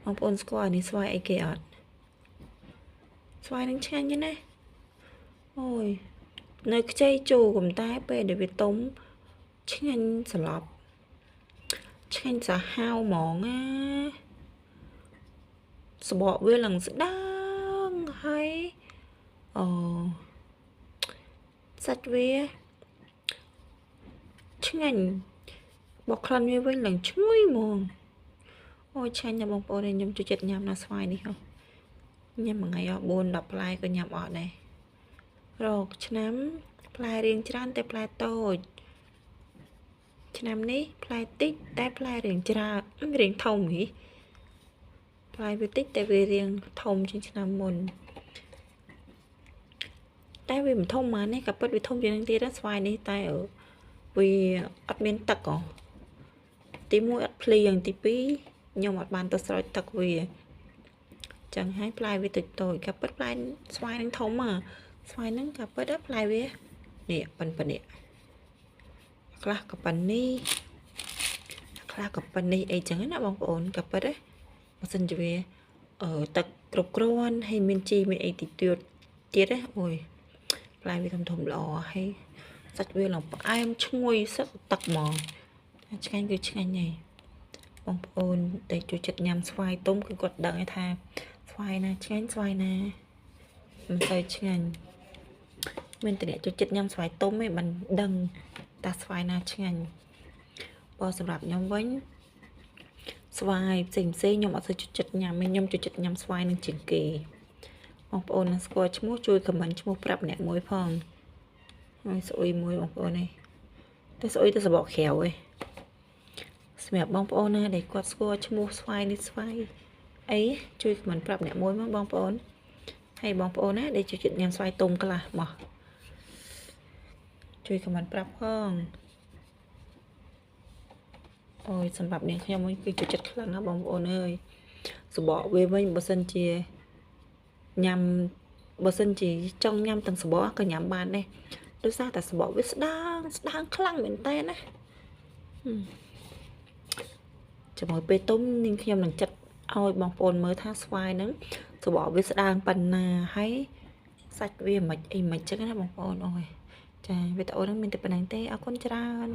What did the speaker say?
ông ôn square này xoài ai kì ọt xoàiនឹងឆ្ងាញ់ណាស់អូយនៅខ្ចីជូរកំតែពេលដែលវាទុំឆ្ងាញ់ស្លាប់ឆ្ងាញ់សាហាវហ្មងណាសបកវាឡើងស្ដាងហើយអូសាច់វាឆ្ងាញ់បកក្លិនវាវិញឡើងឈ្ងុយហ្មងអូយឆ្ងាញ់ណាស់បងប្អូនខ្ញុំចូលចិត្តញ៉ាំណាស្វាយនេះហ៎ញ៉ាំមួយថ្ងៃអស់4 10ផ្លែក៏ញ៉ាំអត់ដែររកឆ្នាំផ្លែរៀងច្រើនតែផ្លែតូចឆ្នាំនេះផ្លែតិចតែផ្លែរៀងច្រើនរៀងធំហីផ្លែវាតិចតែវារៀងធំជាងឆ្នាំមុនតែវាមិនធំមកនេះក៏ពិតវាធំជាងនឹងទៀតណាស្វាយនេះតែវាអត់មានទឹកហ៎ទី1អត់ភ្លៀងទី2ខ្ញុំអត់បានទៅស្រោចទឹកវាចឹងហើយផ្លែវាតិចតូចក៏ពិតផ្លែស្វាយនឹងធំហ៎ស្វាយនឹងក៏ពិតផ្លែវានេះប៉ុននេះខ្លះក៏ប៉ុននេះខ្លះក៏ប៉ុននេះអីចឹងណាបងប្អូនក៏ពិតហ៎បើសិនជាវាទឹកគ្រប់គ្រាន់ហើយមានជីមានអីតិចទៀតហ៎អូយផ្លែវាធំល្អហើយសាច់វាឡើងផ្អែមឈ្ងុយសឹកទឹកហ្មងឆ្ងាញ់គឺឆ្ងាញ់ហើយបងប្អូនដែលចូលចិត្តញ៉ាំស្វាយទុំគឺគាត់ដឹងថាស្វាយណាឆ្ងាញ់ស្វាយណាមិនសូវឆ្ងាញ់មានតែអ្នកចូលចិត្តញ៉ាំស្វាយទុំឯងមិនដឹងតាស្វាយណាឆ្ងាញ់បើសម្រាប់ខ្ញុំវិញស្វាយផ្សេងខ្ញុំអត់សូវចូលចិត្តញ៉ាំខ្ញុំចូលចិត្តញ៉ាំស្វាយនឹងជាងគេបងប្អូននឹងស្គាល់ឈ្មោះជួយខមមិនឈ្មោះប្រាប់អ្នកមួយផងហើយស្អុយមួយបងប្អូននេះតែស្អុយទៅសបកក្រៅឯងសម្រាប់បងប្អូនណាដែលគាត់ស្គាល់ឈ្មោះស្វាយនេះស្វាយអីជួយខមមិនប្រាប់អ្នកមួយមកបងប្អូនហើយបងប្អូនណាដែលចូលចិត្តញ៉ាំស្វាយទុំខ្លះមកជួយខមមិនប្រាប់ផងអូយសម្រាប់នាងខ្ញុំវិញគឺចូលចិត្តខ្លាំងណាស់បងប្អូនអើយសបកវាវិញបើសិនជាញ៉ាំបើសិនជាចង់ញ៉ាំទាំងសបកក៏ញ៉ាំបានដែរដោយសារតែសបកវាស្ដាងខ្លាំងមែនតើណាជាមួយពេលទុំនាងខ្ញុំនឹងចិត្តឲ្យបងប្អូនមើលថាស្វាយហ្នឹងសបកវាស្ដាងប៉ុណ្ណាហើយសាច់វាមិនអីមិនចឹងណាបងប្អូនអូយចាវីដេអូហ្នឹងមានតែប៉ុណ្្នឹងទេអរគុណច្រើន